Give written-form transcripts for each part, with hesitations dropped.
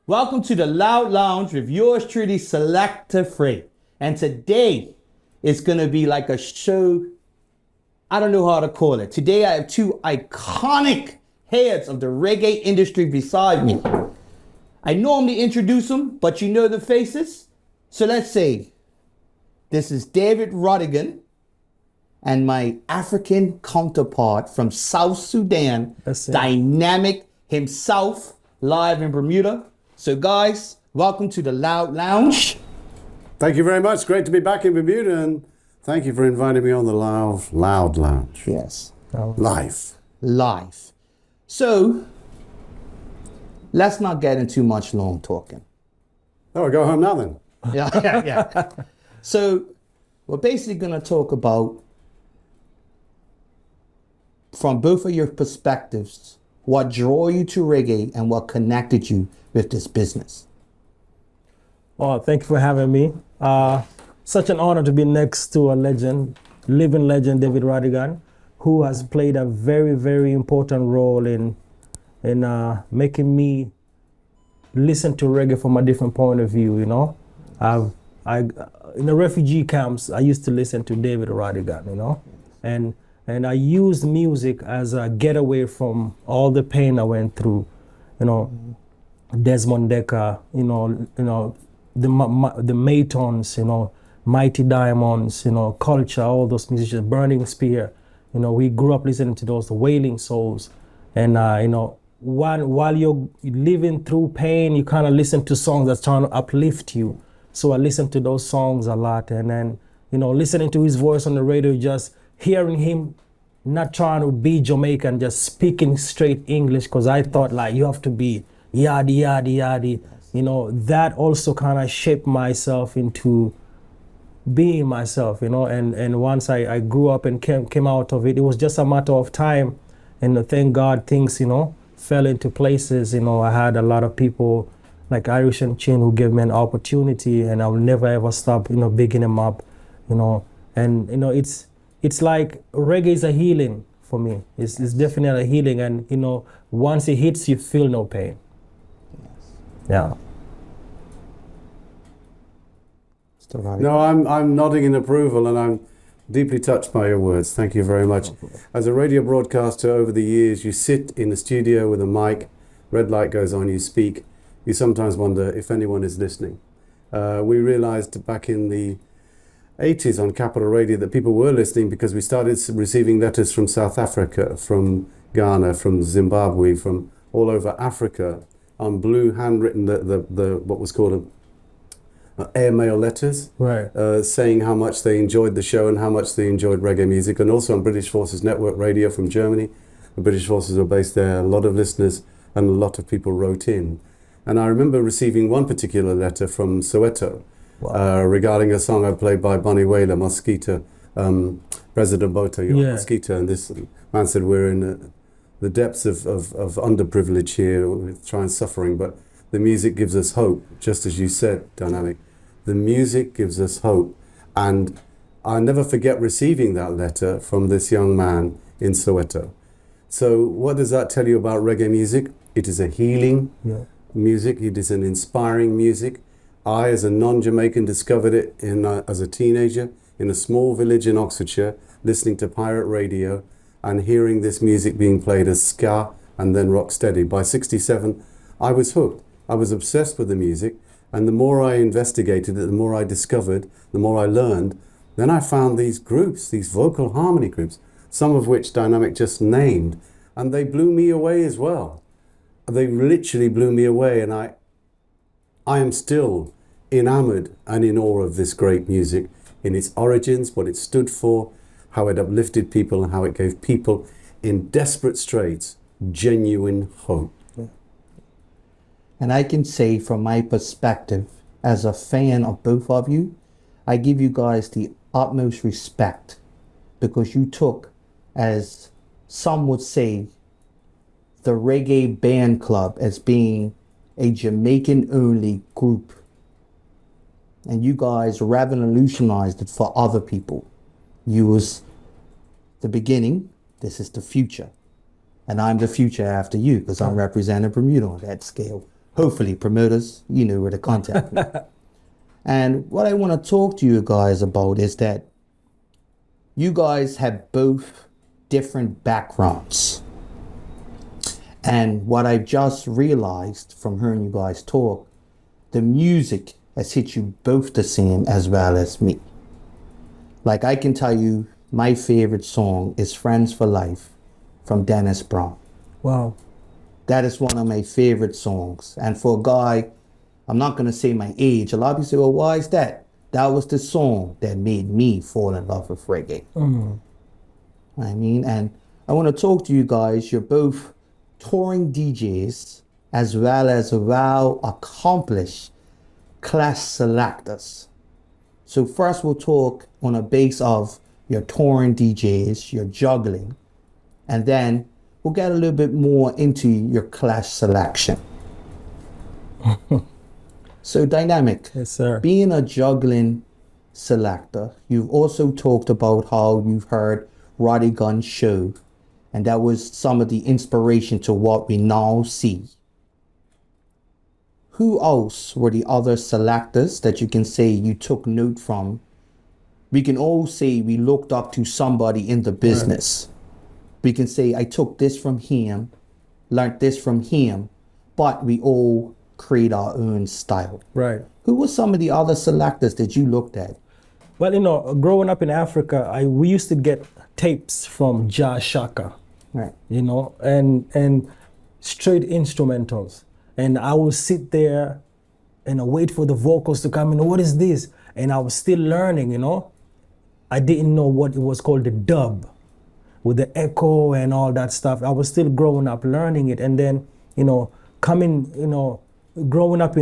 Welcome to the Loud Lounge with yours truly, Selector Free. And today is going to be like a show, I don't know how to call it. Today I have two iconic heads of the reggae industry beside me. I normally introduce them, but you know the faces. So let's say this is David Radigan and my African counterpart from South Sudan, Dynamq himself, live in Bermuda. So guys, welcome to the Loud Lounge. Thank you very much. Great to be back in Bermuda, and thank you for inviting me on the Loud Lounge. Yes. Live. So, let's not get into much long talking. Oh, I'll go home now then. Yeah. So, we're basically going to talk about, from both of your perspectives, what drew you to reggae and what connected you with this business. Well, thank you for having me. Such an honor to be next to a legend, living legend, David Radigan, who has played a very, very important role in making me listen to reggae from a different point of view. You know, in the refugee camps, I used to listen to David Radigan. You know, and I used music as a getaway from all the pain I went through. You know, Desmond Decker. You know. The Maytons, you know, Mighty Diamonds, you know, Culture, all those musicians, Burning Spear, you know, we grew up listening to those, the Wailing Souls. And, you know, while you're living through pain, you kind of listen to songs that's trying to uplift you. So I listened to those songs a lot. And then, you know, listening to his voice on the radio, just hearing him not trying to be Jamaican, just speaking straight English, because I thought, like, you have to be yadi, yadi, yadi. You know, that also kind of shaped myself into being myself, you know, and once I grew up and came out of it, it was just a matter of time. And thank God things, you know, fell into places. You know, I had a lot of people like Irish and Chin who gave me an opportunity, and I will never ever stop, you know, bigging them up, you know. And, you know, it's like reggae is a healing for me. It's definitely a healing. And, you know, once it hits, you feel no pain. Yeah. No, I'm nodding in approval, and I'm deeply touched by your words. Thank you very much. As a radio broadcaster over the years, you sit in the studio with a mic, red light goes on, you speak. You sometimes wonder if anyone is listening. We realized back in the 80s on Capital Radio that people were listening because we started receiving letters from South Africa, from Ghana, from Zimbabwe, from all over Africa, on blue handwritten, the what was called airmail letters, right, saying how much they enjoyed the show and how much they enjoyed reggae music, and also on British Forces Network Radio from Germany. The British Forces are based there. A lot of listeners and a lot of people wrote in. And I remember receiving one particular letter from Soweto. Wow. Regarding a song I played by Bonnie Whaler, Mosquito, President Botha, Mosquito, and this man said, we're in the depths of underprivilege here, we're trying suffering, but the music gives us hope, just as you said, Dynamq. The music gives us hope. And I'll never forget receiving that letter from this young man in Soweto. So what does that tell you about reggae music? It is a healing music. It is an inspiring music. I, as a non-Jamaican, discovered it as a teenager in a small village in Oxfordshire, listening to pirate radio and hearing this music being played as ska and then rocksteady. By 67, I was hooked. I was obsessed with the music, and the more I investigated it, the more I discovered, the more I learned. Then I found these groups, these vocal harmony groups, some of which Dynamq just named, and they blew me away as well. They literally blew me away, and I am still enamored and in awe of this great music, in its origins, what it stood for, how it uplifted people, and how it gave people in desperate straits genuine hope. And I can say from my perspective, as a fan of both of you, I give you guys the utmost respect, because you took, as some would say, the Reggae Band Club as being a Jamaican-only group. And you guys revolutionized it for other people. You was the beginning, this is the future. And I'm the future after you, because I'm representing Bermuda on that scale. hopefully promoters, you know where to contact me. And what I want to talk to you guys about is that you guys have both different backgrounds. And what I've just realized from hearing you guys talk, the music has hit you both the same as well as me. Like I can tell you, my favorite song is Friends for Life from Dennis Brown. Wow. That is one of my favorite songs. And for a guy, I'm not going to say my age. A lot of people say, well, why is that? That was the song that made me fall in love with reggae. I mean, and I want to talk to you guys. You're both touring DJs as well as well accomplished class selectors. So first we'll talk on a base of your touring DJs, your juggling, and then we'll get a little bit more into your class selection. So Dynamq, Yes, sir. being a juggling selector, you've also talked about how you've heard Radigan's show, and that was some of the inspiration to what we now see. Who else were the other selectors that you can say you took note from? We can all say we looked up to somebody in the business. We can say, I took this from him, learned this from him, but we all create our own style. Right. Who were some of the other selectors that you looked at? Well, you know, growing up in Africa, we used to get tapes from Jah Shaka, Right. you know, and straight instrumentals. And I would sit there and I wait for the vocals to come in. What is this? And I was still learning, you know. I didn't know what it was called, the dub, with the echo and all that stuff. I was still growing up learning it. And then, you know, growing up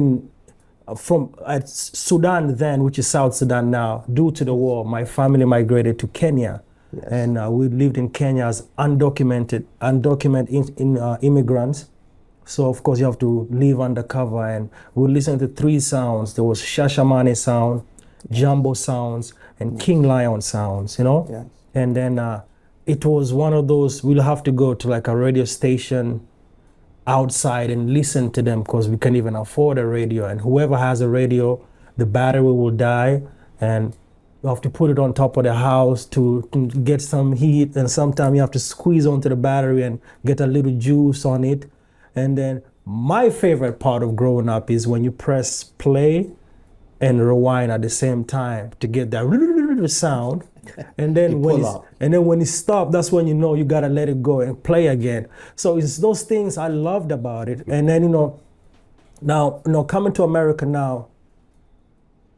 from Sudan then, which is South Sudan now, due to the war, my family migrated to Kenya. Yes. And we lived in Kenya as undocumented immigrants. So of course you have to live undercover, and we listened to three sounds. There was Shashamane sound, Jumbo sounds, and King Lion sounds, you know? Yes. And then it was one of those, we'll have to go to like a radio station outside and listen to them because we can't even afford a radio. And whoever has a radio, the battery will die, and you have to put it on top of the house to get some heat. And sometimes you have to squeeze onto the battery and get a little juice on it. And then my favorite part of growing up is when you press play and rewind at the same time to get that sound. And then when it stops, that's when you know you gotta let it go and play again. So it's those things I loved about it. And then, you know, now, you know, coming to America now,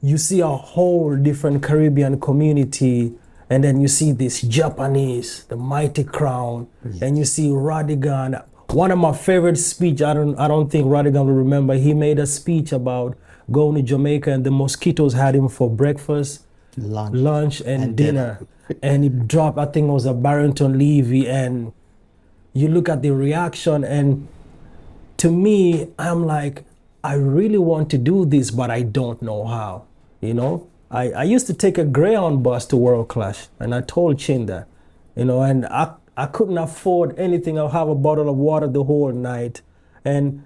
you see a whole different Caribbean community, and then you see this Japanese, the Mighty Crown, and you see Radigan. One of my favorite speech, I don't think Radigan will remember. He made a speech about going to Jamaica and the mosquitoes had him for breakfast, lunch and dinner. And he dropped, I think it was a Barrington Levy, and you look at the reaction, and to me, I'm like, I really want to do this, but I don't know how, you know? I used to take a Greyhound bus to World Clash, and I told Chin that, you know, and I couldn't afford anything. I'll have a bottle of water the whole night. And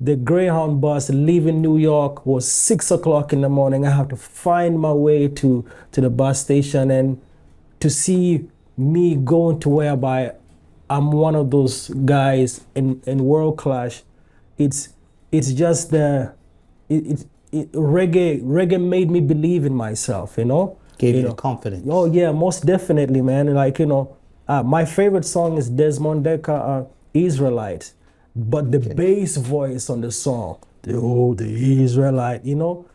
the Greyhound bus leaving New York was 6 o'clock in the morning. I have to find my way to the bus station, and to see me going to whereby I'm one of those guys in World Clash, it's just reggae made me believe in myself, you know? Gave you confidence. Oh yeah, most definitely, man. Like, you know, my favorite song is Desmond Dekker, Israelite, but the bass voice on the song, the Israelite, you know,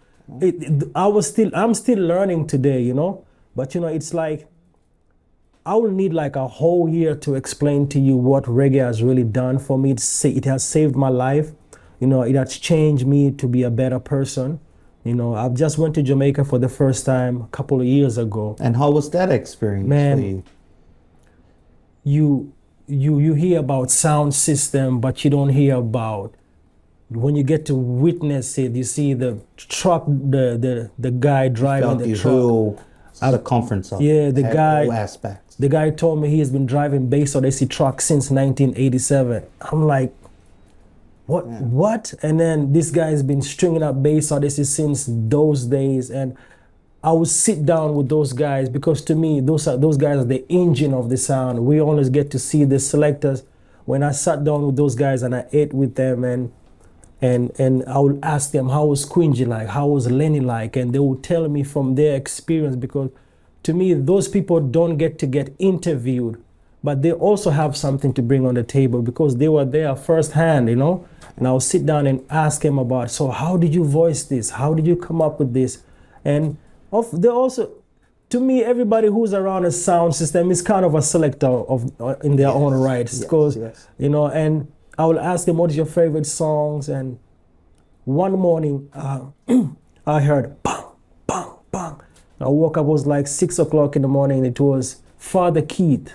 I'm still learning today, you know, but you know, it's like, I will need like a whole year to explain to you what reggae has really done for me. It has saved my life, you know, it has changed me to be a better person. You know, I've just went to Jamaica for the first time a couple of years ago. And how was that experience for you? You hear about sound system, but you don't hear about, when you get to witness it, you see the truck, the guy driving the truck. Whole circumference of aspects. The guy told me he has been driving bass Odyssey truck since 1987. I'm like, What? And then this guy's been stringing up bass artists since those days, and I would sit down with those guys because to me those guys are the engine of the sound. We always get to see the selectors. When I sat down with those guys and I ate with them, and I would ask them how was Quingy like, how was Lenny like, and they would tell me from their experience, because to me those people don't get to get interviewed, but they also have something to bring on the table because they were there firsthand, you know. And I'll sit down and ask them about, so how did you voice this? How did you come up with this? And they also, to me, everybody who's around a sound system is kind of a selector of in their own right, because you know. And I will ask them, what is your favorite songs? And one morning, I heard bang, bang, bang. I woke up, it was like 6 o'clock in the morning. It was Father Keith,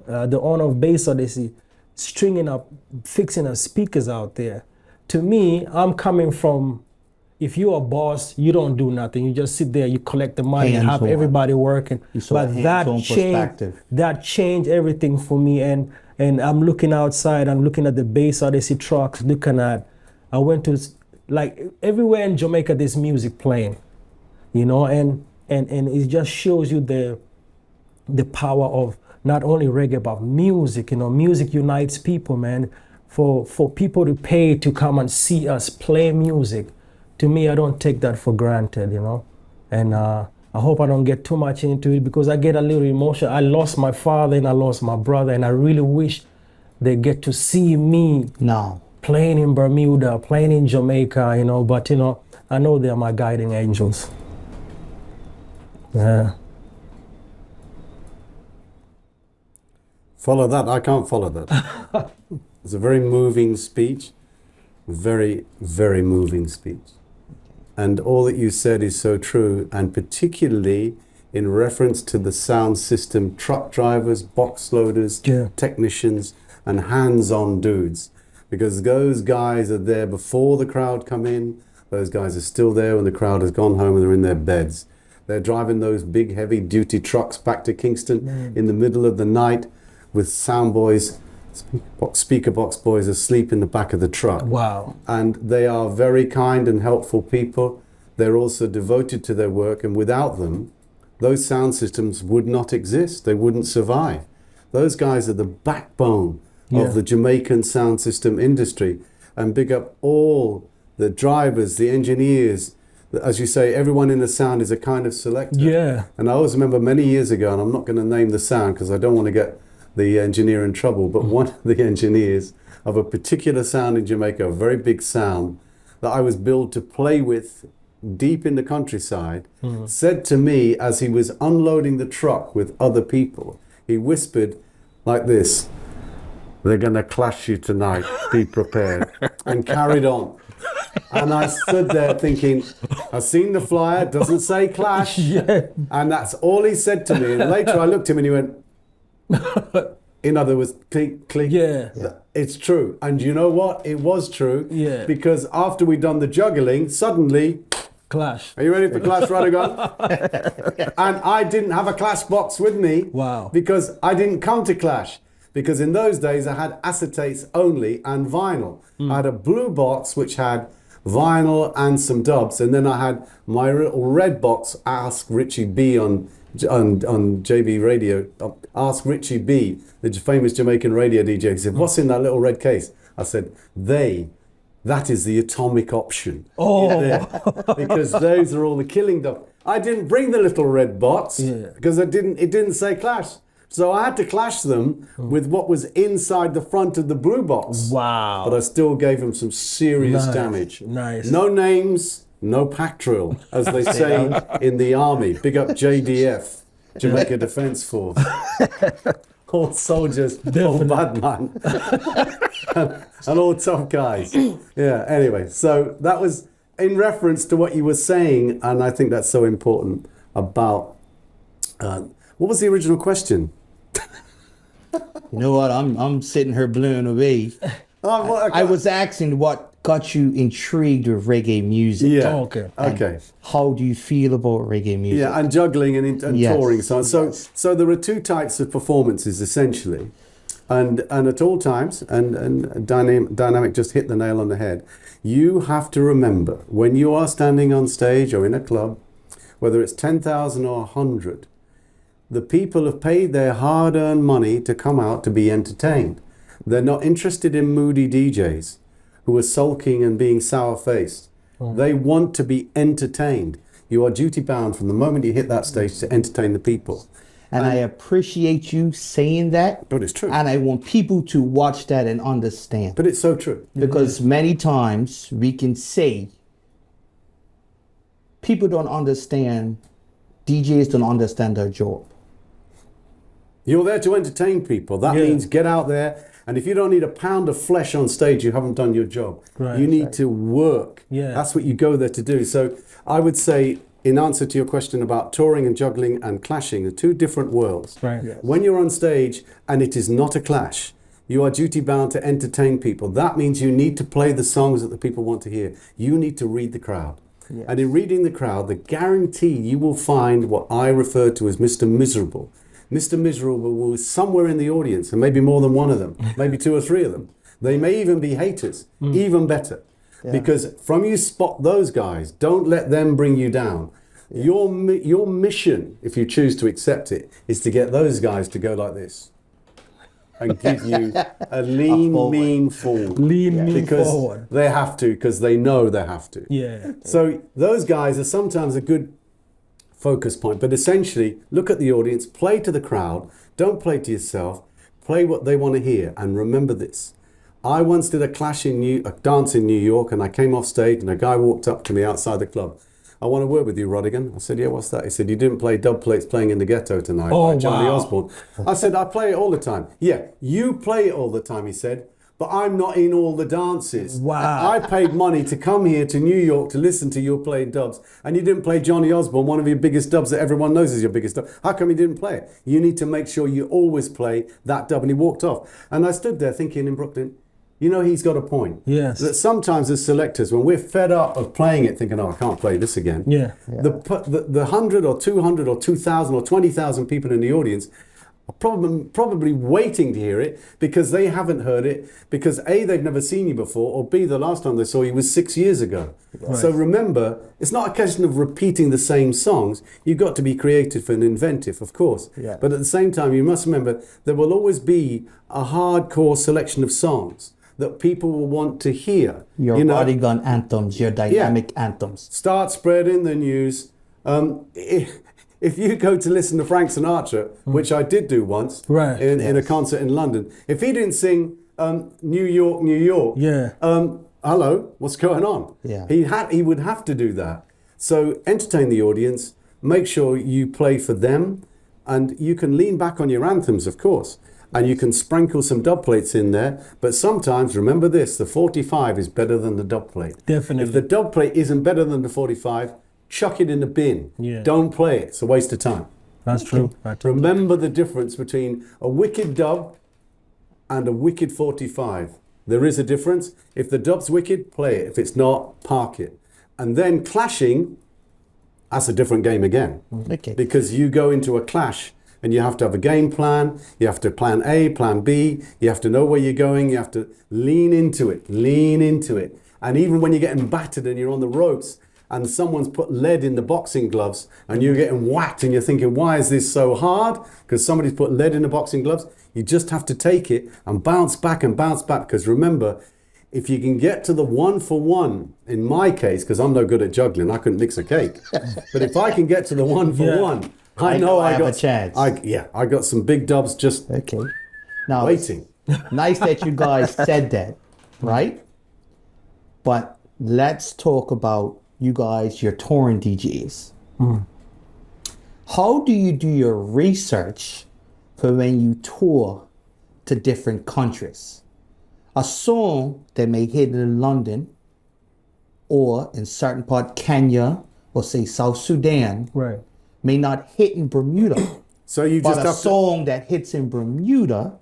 the owner of Bass Odyssey, stringing up, fixing up speakers out there. To me, I'm coming from, if you're a boss, you don't do nothing. You just sit there, you collect the money, and have everybody working. But that changed everything for me. And I'm looking outside, I'm looking at the Bass Odyssey trucks, I went to, like, everywhere in Jamaica there's music playing, you know, and it just shows you the power of not only reggae, but music. You know, music unites people, man. For people to pay to come and see us play music, to me, I don't take that for granted, you know. And I hope I don't get too much into it, because I get a little emotional. I lost my father and I lost my brother, and I really wish they get to see me playing in Bermuda, playing in Jamaica, you know. But, you know, I know they're my guiding angels. Yeah. Follow that? I can't follow that. It's a very moving speech. Very, very moving speech. And all that you said is so true, and particularly in reference to the sound system, truck drivers, box loaders, technicians, and hands-on dudes. Because those guys are there before the crowd come in. Those guys are still there when the crowd has gone home and they're in their beds. They're driving those big, heavy-duty trucks back to Kingston in the middle of the night with sound boys, speaker box boys asleep in the back of the truck. Wow. And they are very kind and helpful people. They're also devoted to their work, and without them, those sound systems would not exist. They wouldn't survive. Those guys are the backbone of the Jamaican sound system industry. And big up all the drivers, the engineers. As you say, everyone in the sound is a kind of selector. Yeah. And I always remember many years ago, and I'm not going to name the sound because I don't want to get the engineer in trouble, but one of the engineers of a particular sound in Jamaica, a very big sound that I was billed to play with deep in the countryside, said to me as he was unloading the truck with other people, he whispered like this, "They're going to clash you tonight, be prepared," and carried on. And I stood there thinking, I've seen the flyer, doesn't say clash. And that's all he said to me. And later I looked at him and he went, in other words, click, click. It's true. And you know what? It was true. Because after we'd done the juggling, suddenly, clash. Are you ready for clash, Radigan? And I didn't have a clash box with me. Wow. Because I didn't come to clash. Because in those days I had acetates only and vinyl. I had a blue box which had vinyl and some dubs, and then I had my little red box, Ask Richie B on JB Radio. Ask Richie B, the famous Jamaican radio DJ. He said, "What's in that little red case?" I said, that is the atomic option. Because those are all the killing dubs. I didn't bring the little red box because it didn't say clash. So I had to clash them with what was inside the front of the blue box. Wow. But I still gave them some serious damage. Nice. No names, no pack drill, as they say in the army. Big up JDF, Jamaica Defence Force. All soldiers, all bad man. and all tough guys. Yeah, anyway, so that was in reference to what you were saying, and I think that's so important about... what was the original question? You know what? I'm sitting here blown away. I was asking what got you intrigued with reggae music. Yeah. Oh, okay. Okay. How do you feel about reggae music? Yeah, and juggling and touring. So there are two types of performances essentially. And at all times, and Dynamq just hit the nail on the head, you have to remember when you are standing on stage or in a club, whether it's 10,000 or 100, the people have paid their hard-earned money to come out to be entertained. They're not interested in moody DJs who are sulking and being sour-faced. They want to be entertained. You are duty-bound from the moment you hit that stage to entertain the people. And I appreciate you saying that. But it's true. And I want people to watch that and understand. But it's so true. Because many times we can say people don't understand, DJs don't understand their job. You're there to entertain people. That means get out there. And if you don't need a pound of flesh on stage, you haven't done your job. Right. You need to work. Yeah. That's what you go there to do. So I would say, in answer to your question about touring and juggling and clashing, are two different worlds. Right. Yes. When you're on stage and it is not a clash, you are duty bound to entertain people. That means you need to play the songs that the people want to hear. You need to read the crowd. Yes. And in reading the crowd, the guarantee you will find what I refer to as Mr. Miserable. Mr. Miserable was somewhere in the audience, and maybe more than one of them, maybe two or three of them. They may even be haters, even better. Yeah. Because from you spot those guys, don't let them bring you down. Yeah. Your mission, if you choose to accept it, is to get those guys to go like this and give you a lean, mean forward. Lean, mean because forward. They have to, because they know they have to. Yeah. So those guys are sometimes a good focus point, but essentially look at the audience, play to the crowd, don't play to yourself, play what they want to hear. And remember this, I once did a dance in New York, and I came off stage and a guy walked up to me outside the club. I want a word with you, Radigan. I said, yeah, what's that? He said, you didn't play Dub Plates Playing in the Ghetto tonight by Johnny Osborne. I said, I play it all the time. Yeah, you play it all the time, he said, but I'm not in all the dances. Wow. I paid money to come here to New York to listen to you play dubs, and you didn't play Johnny Osborne, one of your biggest dubs that everyone knows is your biggest dub. How come you didn't play it? You need to make sure you always play that dub. And he walked off. And I stood there thinking in Brooklyn, you know, he's got a point. Yes. That sometimes as selectors, when we're fed up of playing it, thinking, oh, I can't play this again. Yeah. The 100 or 200 or 2,000 or 20,000 people in the audience are probably waiting to hear it because they haven't heard it, because A, they've never seen you before, or B, the last time they saw you was 6 years ago. Right. So remember, it's not a question of repeating the same songs. You've got to be creative and inventive, of course. Yeah. But at the same time, you must remember there will always be a hardcore selection of songs that people will want to hear. Your Radigan anthems, your dynamic anthems. Start spreading the news. If you go to listen to Frank Sinatra, which I did do once in a concert in London, if he didn't sing New York, New York, hello, what's going on? Yeah. He would have to do that. So entertain the audience, make sure you play for them, and you can lean back on your anthems, of course. And you can sprinkle some dub plates in there. But sometimes, remember this, the 45 is better than the dub plate. Definitely. If the dub plate isn't better than the 45, chuck it in the bin. Yeah. Don't play it. It's a waste of time. That's true. Remember the difference between a wicked dub and a wicked 45. There is a difference. If the dub's wicked, play it. If it's not, park it. And then clashing, that's a different game again. Okay. Because you go into a clash and you have to have a game plan, you have to plan A, plan B, you have to know where you're going, you have to lean into it. And even when you're getting battered and you're on the ropes and someone's put lead in the boxing gloves and you're getting whacked and you're thinking, why is this so hard? Because somebody's put lead in the boxing gloves. You just have to take it and bounce back, because remember, if you can get to the 1 for 1, in my case, because I'm no good at juggling, I couldn't mix a cake. But if I can get to the 1 for 1, I know I got a chance. I got some big dubs just now, waiting. Nice that you guys said that, right? But let's talk about you guys, your touring DJs. How do you do your research for when you tour to different countries? A song that may hit in London or in certain part Kenya or say South Sudan, may not hit in Bermuda. So you just but a song that hits in Bermuda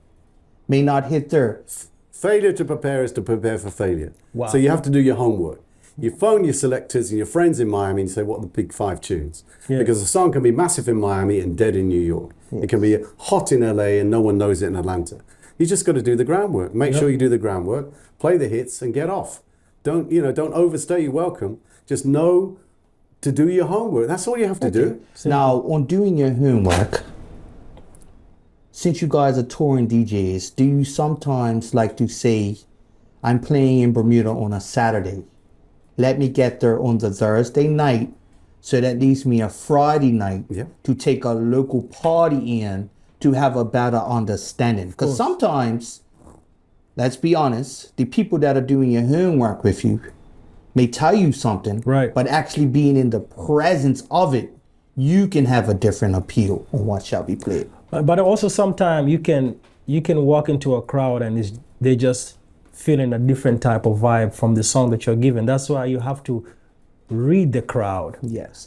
may not hit there. Failure to prepare is to prepare for failure. Wow. So you have to do your homework. You phone your selectors and your friends in Miami and say, what are the big 5 tunes? Because a song can be massive in Miami and dead in New York. It can be hot in LA and no one knows it in Atlanta. You just got to do the groundwork. Make sure you do the groundwork, play the hits, and get off. Don't overstay your welcome. Just know to do your homework. That's all you have to do. Now, on doing your homework, since you guys are touring DJs, do you sometimes like to say, I'm playing in Bermuda on a Saturday. Let me get there on the Thursday night, so that leaves me a Friday night to take a local party in to have a better understanding. Because sometimes, let's be honest, the people that are doing your homework with you may tell you something, right, but actually being in the presence of it, you can have a different appeal on what shall be played. But also sometimes you can walk into a crowd and they just feeling a different type of vibe from the song that you're given. That's why you have to read the crowd,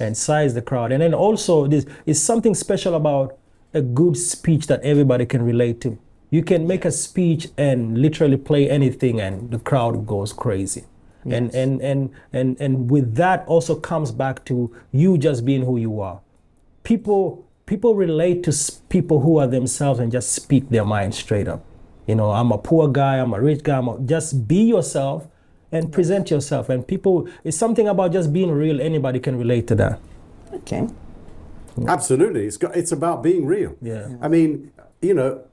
and size the crowd. And then also this is something special about a good speech that everybody can relate to. You can make a speech and literally play anything and the crowd goes crazy. Yes. And with that also comes back to you just being who you are. People relate to people who are themselves and just speak their mind straight up. You know, I'm a poor guy, I'm a rich guy, just be yourself and present yourself. And people, it's something about just being real. Anybody can relate to that. Okay. Absolutely. It's about being real. Yeah. I mean, you know,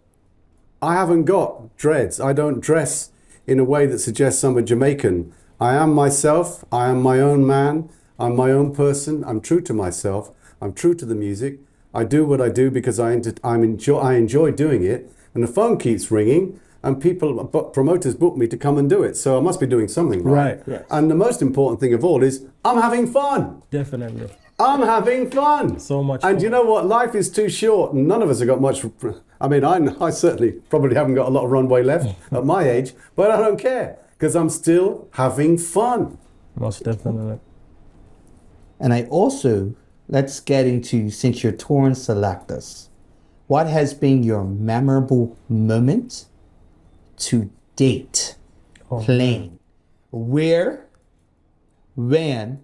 I haven't got dreads. I don't dress in a way that suggests I'm a Jamaican. I am myself. I am my own man. I'm my own person. I'm true to myself. I'm true to the music. I do what I do because I enjoy doing it. And the phone keeps ringing and promoters book me to come and do it. So I must be doing something right. Right. Yes. And the most important thing of all is I'm having fun. Definitely. I'm having fun. So much And fun. you know what? Life is too short. And none of us have got much. I mean, I certainly probably haven't got a lot of runway left at my age, but I don't care because I'm still having fun. Most definitely. And I also, let's get into, since you're touring selectors, what has been your memorable moment to date playing? Where, when,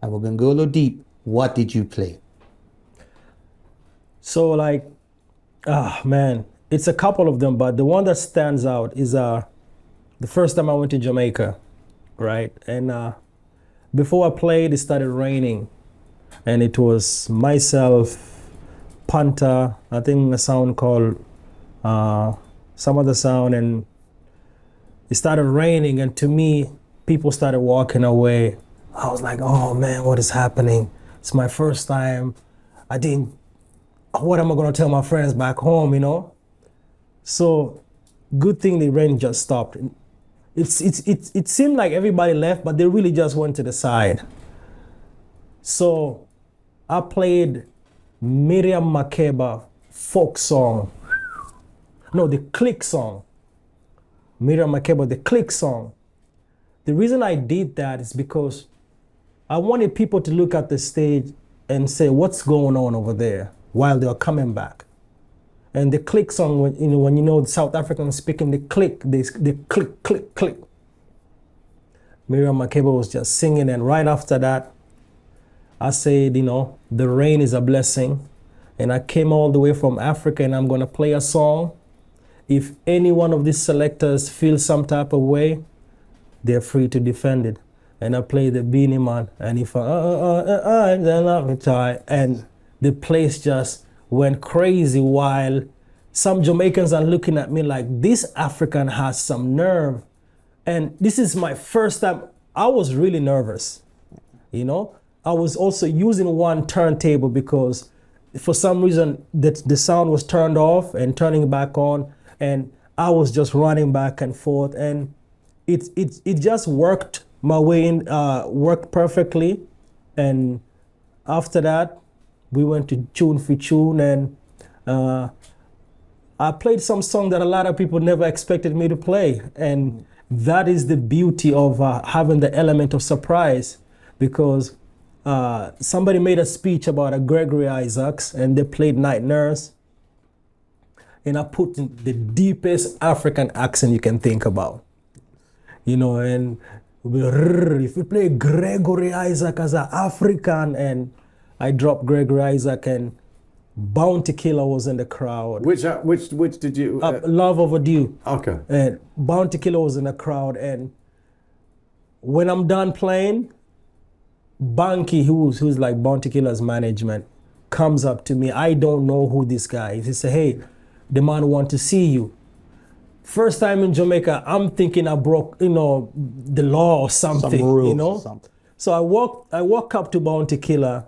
and we're going to go a little deep, what did you play? So like, man, it's a couple of them, but the one that stands out is the first time I went to Jamaica, right? And before I played, it started raining. And it was myself, Panta, I think a sound called some other sound, and it started raining, and to me, people started walking away. I was like, oh man, what is happening? It's my first time. What am I gonna tell my friends back home, you know? So good thing the rain just stopped. It seemed like everybody left, but they really just went to the side. So I played Miriam Makeba folk song. No, the click song. Miriam Makeba, the click song. The reason I did that is because I wanted people to look at the stage and say, what's going on over there while they're coming back. And the click song, when you know the South Africans speaking, they click, click, click, click. Miriam Makeba was just singing, and right after that, I said, you know, the rain is a blessing. And I came all the way from Africa and I'm gonna play a song. If any one of these selectors feel some type of way, they're free to defend it. And I played the Beanie Man, and if and the place just went crazy while some Jamaicans are looking at me like, this African has some nerve. And this is my first time. I was really nervous, you know? I was also using one turntable because for some reason the sound was turned off and turning back on, and I was just running back and forth, and it just worked my way in, worked perfectly. And after that, we went to tune for tune, and I played some song that a lot of people never expected me to play, and that is the beauty of having the element of surprise, because somebody made a speech about a Gregory Isaacs and they played Night Nurse, and I put in the deepest African accent you can think about, you know, and if you play Gregory Isaac as an African, and I dropped Gregory Isaac, and Bounty Killer was in the crowd. Which did you? Love Overdue. Okay. And Bounty Killer was in the crowd. And when I'm done playing, Banky, who's like Bounty Killer's management, comes up to me. I don't know who this guy is. He said, hey, the man want to see you. First time in Jamaica, I'm thinking I broke, the law or something, Some rules or something. So I walk up to Bounty Killer,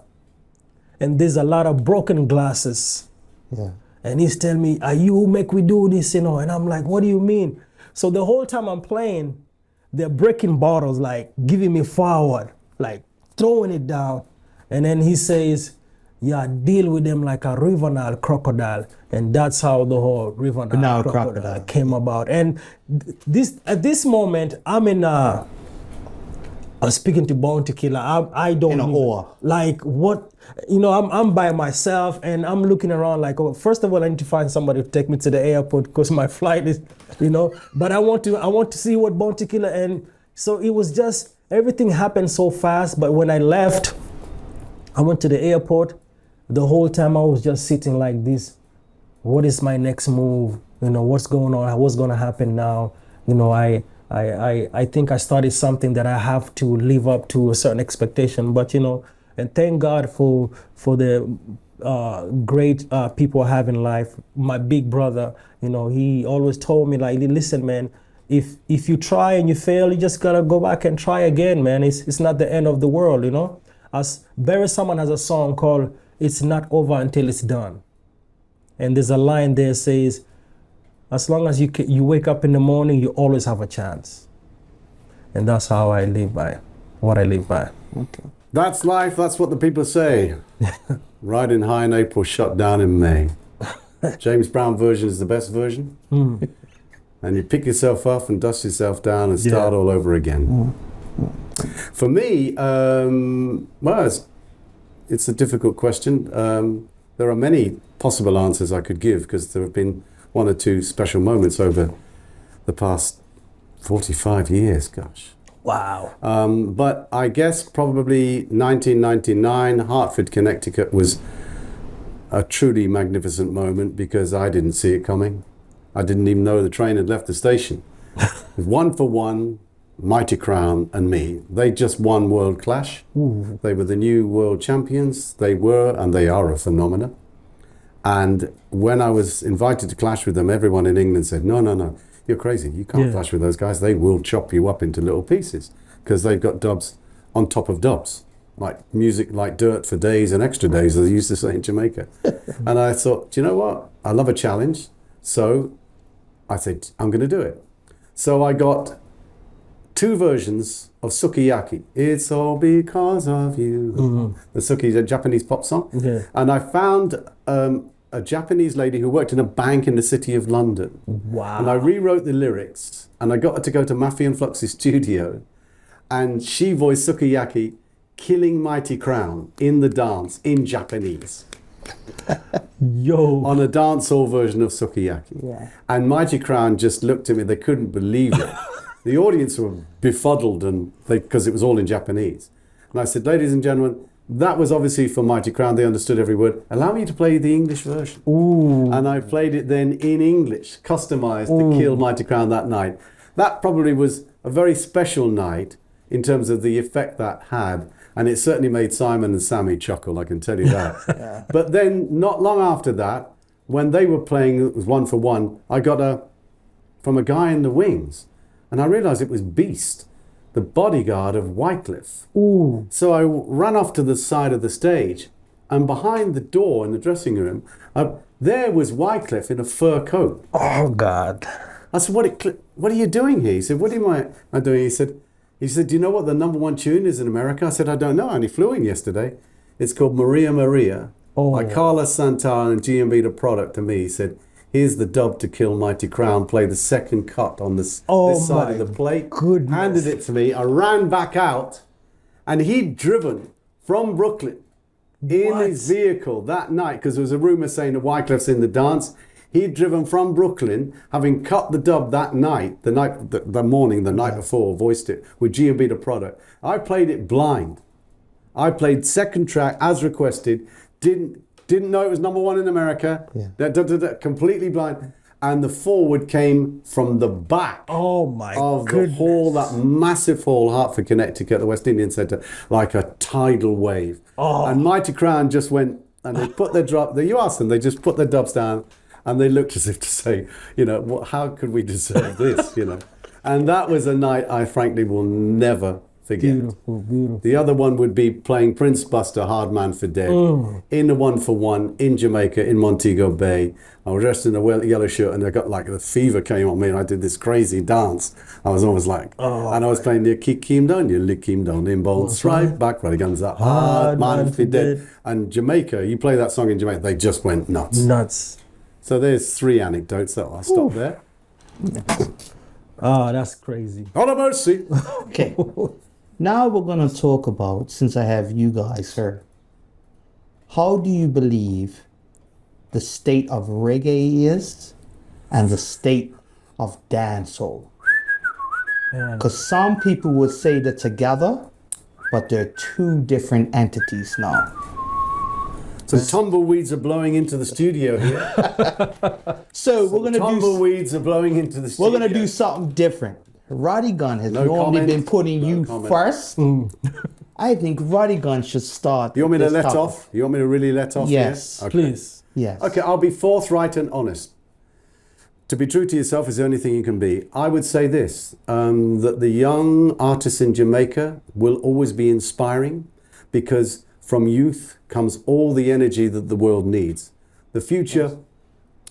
and there's a lot of broken glasses. Yeah. And he's telling me, are you who make we do this, And I'm like, what do you mean? So the whole time I'm playing, they're breaking bottles, like giving me forward, like throwing it down. And then he says, yeah, deal with them like a River Nile crocodile. And that's how the whole River Nile crocodile came about. And at this moment, I'm speaking to Bounty Killer. I don't in awe. Like what, I'm by myself and I'm looking around like, oh, first of all, I need to find somebody to take me to the airport because my flight is, but I want to see what Bounty Killer. And so it was just, everything happened so fast. But when I left, I went to the airport. The whole time I was just sitting like this. What is my next move? What's going on? What's going to happen now? I think I started something that I have to live up to a certain expectation. But, and thank God for the great people I have in life. My big brother, he always told me, like, listen, man, if you try and you fail, you just gotta go back and try again, man. It's not the end of the world, As Barry Salmon has a song called "It's Not Over Until It's Done," and there's a line there says, as long as you wake up in the morning, you always have a chance. And that's how I live by, what I live by. Okay. That's life. That's what the people say. Riding high in April, shut down in May. James Brown version is the best version. And you pick yourself up and dust yourself down and start all over again. For me, well, it's a difficult question. There are many possible answers I could give because there have been one or two special moments over the past 45 years, gosh. Wow. But I guess probably 1999, Hartford, Connecticut was a truly magnificent moment because I didn't see it coming. I didn't even know the train had left the station. 1-for-1, Mighty Crown and me. They just won World Clash. Ooh. They were the new world champions. They were, and they are, a phenomenon. And when I was invited to clash with them, everyone in England said, no, you're crazy. You can't clash with those guys. They will chop you up into little pieces because they've got dubs on top of dubs, like music like dirt for days and extra days, as they used to say in Jamaica. And I thought, do you know what? I love a challenge. So I said, I'm going to do it. So I got 2 versions of Sukiyaki. It's all because of you. Mm-hmm. The Suki is a Japanese pop song. Yeah. And I found a Japanese lady who worked in a bank in the city of London. Wow. And I rewrote the lyrics and I got her to go to Maffei and Flux's studio and she voiced Sukiyaki killing Mighty Crown in the dance in Japanese. Yo. On a dancehall version of Sukiyaki. Yeah. And Mighty Crown just looked at me, they couldn't believe it. The audience were befuddled and because it was all in Japanese. And I said, ladies and gentlemen, that was obviously for Mighty Crown. They understood every word. Allow me to play the English version. Ooh. And I played it then in English, customized to kill Mighty Crown that night. That probably was a very special night in terms of the effect that had. And it certainly made Simon and Sammy chuckle, I can tell you that. Yeah. But then not long after that, when they were playing, it was 1-for-1, I got from a guy in the wings. And I realized it was Beast, the bodyguard of Wycliffe. Ooh. So I ran off to the side of the stage, and behind the door in the dressing room, there was Wycliffe in a fur coat. Oh, God. I said, what are you doing here? He said, what am I doing? He said, do you know what the #1 tune is in America? I said, I don't know. I only flew in yesterday. It's called Maria Maria by Carlos Santana and GMB The Product. To me, he said, here's the dub to kill Mighty Crown. Play the second cut on this side of the plate. Goodness. Handed it to me. I ran back out, and he'd driven from Brooklyn in his vehicle that night because there was a rumor saying that Wycliffe's in the dance. He'd driven from Brooklyn, having cut the dub that night, the night before, voiced it with GMB The Product. I played it blind. I played second track as requested, didn't Didn't know it was number one in America. Yeah. Completely blind. And the forward came from the back Oh my of the goodness. hall, that massive hall, Hartford, Connecticut, the West Indian Centre, like a tidal wave. Oh. And Mighty Crown just went, and they put their drop, you asked them, they just put their dubs down, and they looked as if to say, how could we deserve this, And that was a night I frankly will never forget. Beautiful. The other one would be playing Prince Buster, Hard Man for Dead, in the 1-for-1 in Jamaica, in Montego Bay. I was dressed in a yellow shirt, and I got like the fever came on me, and I did this crazy dance. I was always like, and I was playing the kick him down, you lick him down, in bold stride, back, right guns up, Hard Man for Dead. And Jamaica, you play that song in Jamaica, they just went nuts. So there's 3 anecdotes that I'll stop there. Oh, that's crazy. On a mercy. Okay. Now we're going to talk about, since I have you guys here, how do you believe the state of reggae is and the state of dancehall? Because some people would say they're together, but they're 2 different entities now. Some tumbleweeds are blowing into the studio here. So we're gonna tumbleweeds are blowing into the studio. We're gonna do something different. Radigan has No normally comment. been putting No you comment. first. I think Radigan should start. You want me to this let topic. off? You want me to really let off? Yes. Here? Okay. Please. Yes. Okay, I'll be forthright and honest. To be true to yourself is the only thing you can be. I would say this, that the young artists in Jamaica will always be inspiring, because from youth comes all the energy that the world needs. The future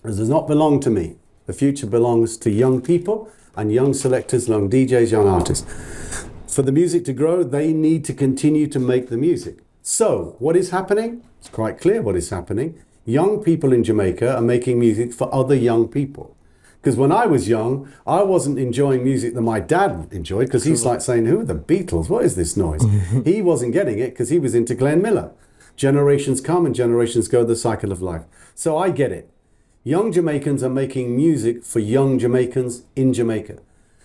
does not belong to me. The future belongs to young people and young selectors, young DJs, young artists. For the music to grow, they need to continue to make the music. So, what is happening? It's quite clear what is happening. Young people in Jamaica are making music for other young people. Because when I was young, I wasn't enjoying music that my dad enjoyed, because he's like saying, who are the Beatles? What is this noise? He wasn't getting it because he was into Glenn Miller. Generations come and generations go, the cycle of life. So I get it. Young Jamaicans are making music for young Jamaicans in Jamaica.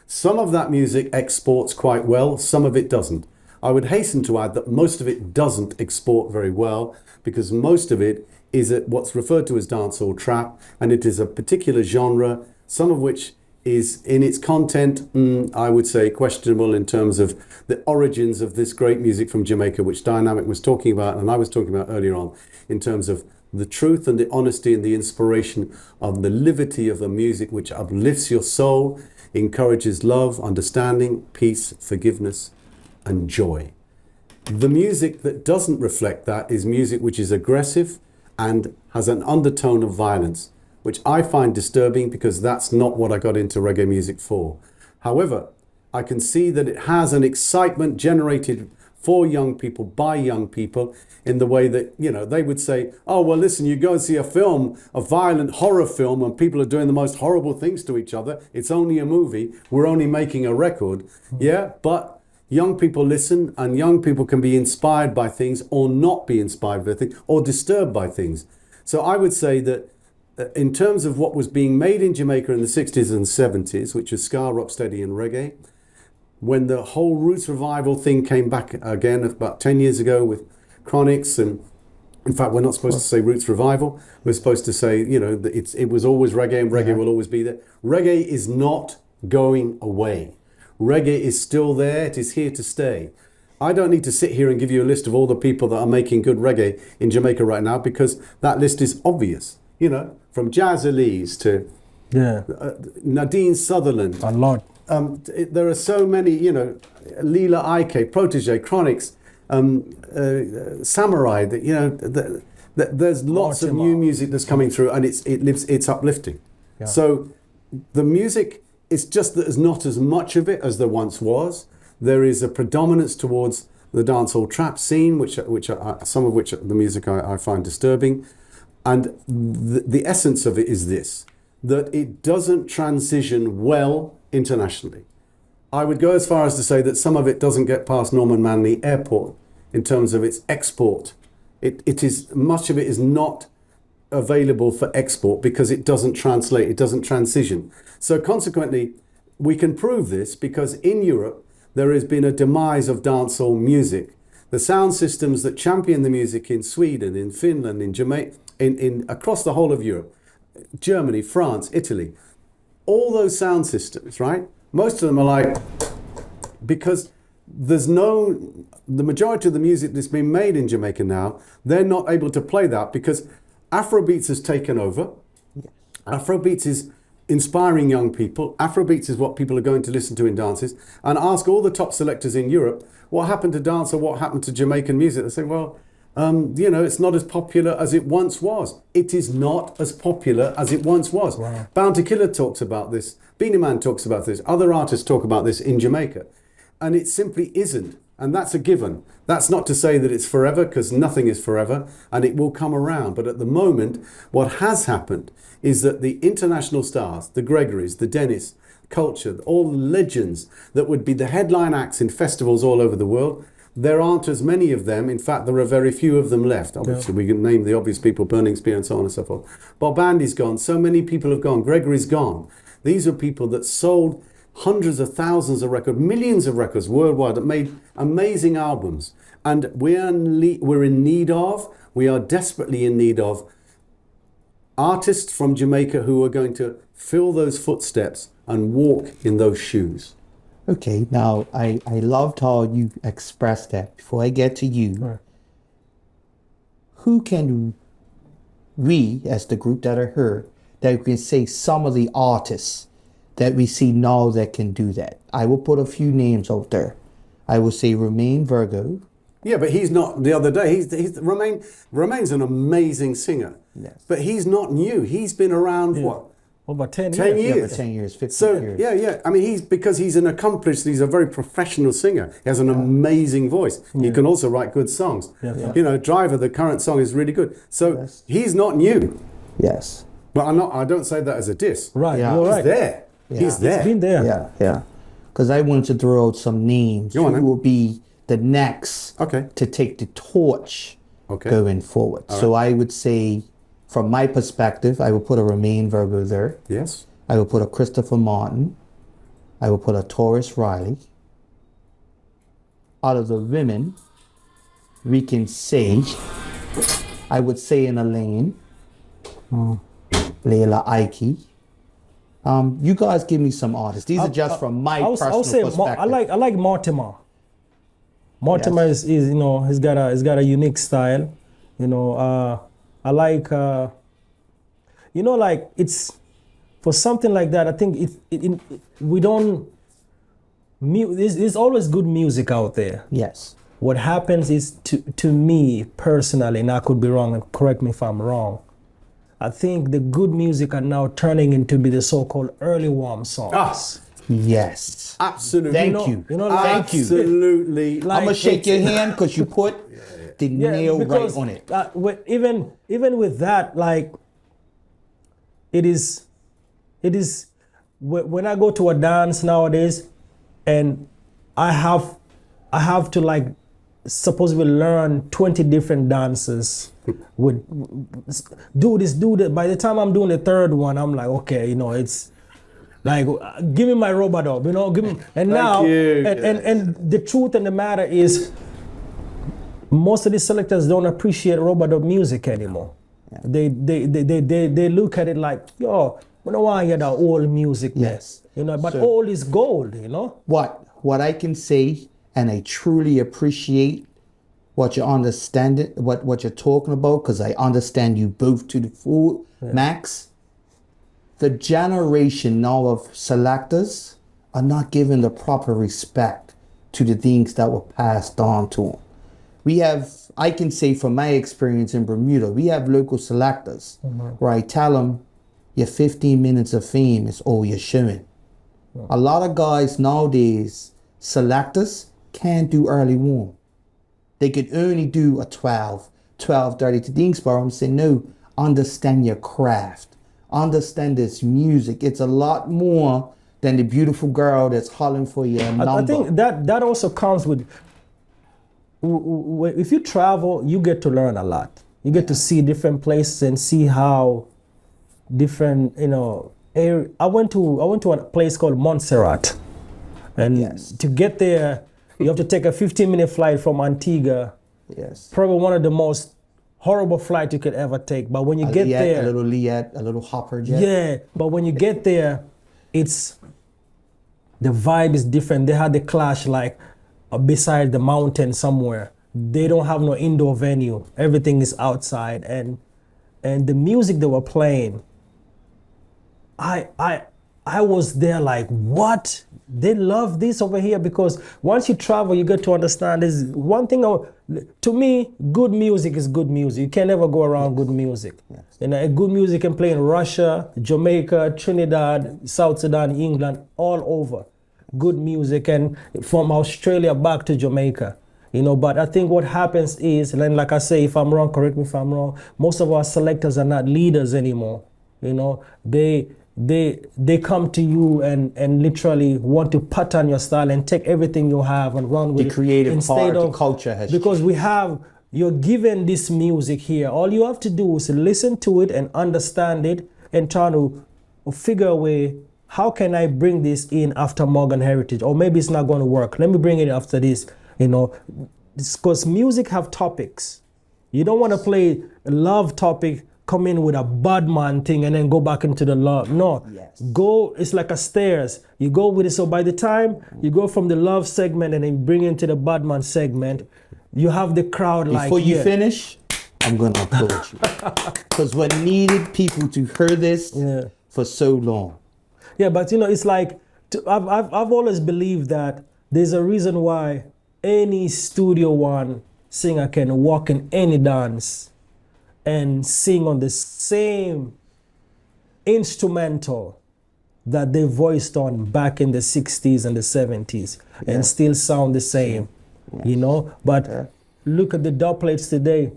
Some of that music exports quite well, some of it doesn't. I would hasten to add that most of it doesn't export very well, because most of it is what's referred to as dancehall trap, and it is a particular genre, some of which is in its content, I would say, questionable in terms of the origins of this great music from Jamaica, which Dynamq was talking about and I was talking about earlier on, in terms of the truth and the honesty and the inspiration of the liberty of the music, which uplifts your soul, encourages love, understanding, peace, forgiveness, and joy. The music that doesn't reflect that is music which is aggressive and has an undertone of violence, which I find disturbing, because that's not what I got into reggae music for. However, I can see that it has an excitement generated for young people, by young people, in the way that, they would say, oh, well, listen, you go and see a film, a violent horror film, and people are doing the most horrible things to each other. It's only a movie. We're only making a record. Yeah, but young people listen, and young people can be inspired by things or not be inspired by things or disturbed by things. So I would say that in terms of what was being made in Jamaica in the 60s and 70s, which was ska, rocksteady and reggae, when the whole roots revival thing came back again about 10 years ago with Chronics, and in fact we're not supposed to say roots revival, we're supposed to say, that it was always reggae, and reggae will always be there. Reggae is not going away. Reggae is still there, it is here to stay. I don't need to sit here and give you a list of all the people that are making good reggae in Jamaica right now, because that list is obvious. From Jazz Elise to Nadine Sutherland. A lot. There are so many, Leela Ike, Protege, Chronics, Samurai. There's lots of new music that's coming through, and it's uplifting. Yeah. So the music, it's just that there's not as much of it as there once was. There is a predominance towards the dancehall trap scene, which some of which the music I find disturbing. And the essence of it is this, that it doesn't transition well internationally. I would go as far as to say that some of it doesn't get past Norman Manley Airport in terms of its export. Much of it is not available for export because it doesn't translate, it doesn't transition. So consequently, we can prove this because in Europe, there has been a demise of dancehall music. The sound systems that champion the music in Sweden, in Finland, in Jamaica, in across the whole of Europe, Germany, France, Italy, all those sound systems, right? Most of them are like, because the majority of the music that's been made in Jamaica now, they're not able to play that because Afrobeats has taken over. Afrobeats is inspiring young people. Afrobeats is what people are going to listen to in dances. And ask all the top selectors in Europe, what happened to dance or what happened to Jamaican music? They say, well, it's not as popular as it once was. It is not as popular as it once was. Wow. Bounty Killer talks about this. Beanie Man talks about this. Other artists talk about this in Jamaica. And it simply isn't. And that's a given. That's not to say that it's forever, because nothing is forever, and it will come around. But at the moment, what has happened is that the international stars, the Gregorys, the Dennis, Culture, all the legends that would be the headline acts in festivals all over the world, there aren't as many of them. In fact, there are very few of them left. Obviously, we can name the obvious people, Burning Spear and so on and so forth. Bob Andy's gone. So many people have gone. Gregory's gone. These are people that sold hundreds of thousands of records, millions of records worldwide, that made amazing albums. And we are desperately in need of artists from Jamaica who are going to fill those footsteps and walk in those shoes. Okay, now I loved how you expressed that. Before I get to you, Right. who can we, as the group that are here, that we can say some of the artists that we see now that can do that? I will put a few names out there. I will say Romain Virgo. Yeah, but he's not. The other day, Romain's an amazing singer. Yes. But he's not new. He's been around what? Over 10 10 years. years. Yeah, for 10 years, 15 So years. yeah. I mean, he's an accomplished. He's a very professional singer. He has an amazing voice. He can also write good songs. Yeah. You know, Driver, the current song is really good. So Yes. he's not new. Yes. But I don't say that as a diss. Right, Yeah. you're He's right. there. Yeah. He's there. It's been there. Yeah. Because I wanted to throw out some names Go on, who then. will be the next Okay. to take the torch Okay. going forward. So I would say, from my perspective, I will put a Romain Virgo there. Yes. I will put a Christopher Martin. I will put a Taurus Riley. Out of the women, we can say, I would say in a lane, Layla Ike. You guys give me some artists. These are just from my personal perspective. I like Mortimer. Mortimer is you know, he's got a unique style. You know, I like you know, like, it's for something like that. I think there's always good music out there. Yes. What happens is, to me personally, and I could be wrong, and correct me if I'm wrong, I think the good music are now turning into be the so-called early warm songs. Yes. Absolutely. Thank you. You know, like, Thank you. Absolutely. Like, I'm gonna shake your hand because you put the nail right on it. Even with that, like, it is when I go to a dance nowadays, and I have to, like, supposedly learn 20 different dances with do that. By the time I'm doing the third one, I'm like, okay, you know, it's like, give me my robot up, you know, give me. And now, you. and the truth and the matter is, most of the selectors don't appreciate robot up music anymore. Yeah. They look at it like, yo, we don't want to hear that old music. Yes. You know, but So- old is gold, you know. What I can say, and I truly appreciate what you understand it, what you're talking about, because I understand you both to the full max. The generation now of selectors are not given the proper respect to the things that were passed on to them. We have, I can say from my experience in Bermuda, we have local selectors where I tell them, your 15 minutes of fame is all you're showing. A lot of guys nowadays, selectors, can't do early warm. They could only do a 12:30 to Dingsboro. I'm saying, no, understand your craft. Understand this music. It's a lot more than the beautiful girl that's hollering for your number. I think that also comes with, if you travel, you get to learn a lot. You get to see different places and see how different, you know, I went to a place called Montserrat, and Yes. to get there, You have to take a 15-minute flight from Antigua. Yes. Probably one of the most horrible flights you could ever take. But when you get there, a little hopper jet. yeah. But when you get there, the vibe is different. They had the Clash like beside the mountain somewhere. They don't have no indoor venue. Everything is outside, and the music they were playing, I was there like, what? They love this over here, because once you travel, you get to understand is one thing. To me, good music is good music. You can never go around good music. Yes. And good music can play in Russia, Jamaica, Trinidad, South Sudan, England, all over. Good music, and from Australia back to Jamaica. But I think what happens is, and like I say, if I'm wrong, correct me if I'm wrong, most of our selectors are not leaders anymore. They come to you and literally want to pattern your style and take everything you have and run with it. The creative part of the culture has because you're given this music here. All you have to do is listen to it and understand it and try to figure a way, how can I bring this in after Morgan Heritage? Or maybe it's not going to work. Let me bring it after this. Because music have topics. You don't want to play a love topic, come in with a bad man thing and then go back into the love. No, Yes. it's like a stairs. You go with it. So by the time you go from the love segment and then bring into the bad man segment, you have the crowd Before you finish, I'm going to applaud you. Because we needed people to hear this for so long. Yeah, but it's like, I've always believed that there's a reason why any Studio One singer can walk in any dance and sing on the same instrumental that they voiced on back in the 60s and the 70s and still sound the same, But look at the dubplates today.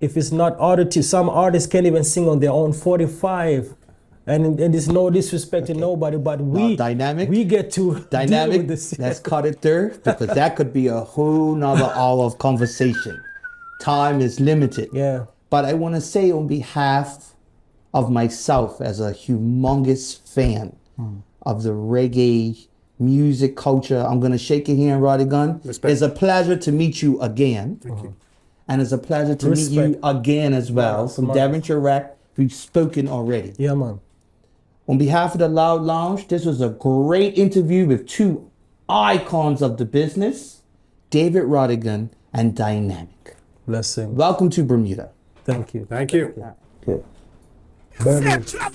If it's not auditive, some artists can't even sing on their own 45. And there's no disrespect to nobody, but Dynamq. we get to deal with this. Let's cut it there, because that could be a whole nother hour of conversation. Time is limited. Yeah. But I want to say on behalf of myself as a humongous fan of the reggae music culture, I'm going to shake your hand, Radigan. Respect. It's a pleasure to meet you again. Thank you. And it's a pleasure to meet you again as well. From Devonshire Rack, we've spoken already. Yeah, man. On behalf of the Loud Lounge, this was a great interview with two icons of the business, David Radigan and Dynamq. Bless him. Welcome to Bermuda. Thank you. Thank you. Good. Bermuda.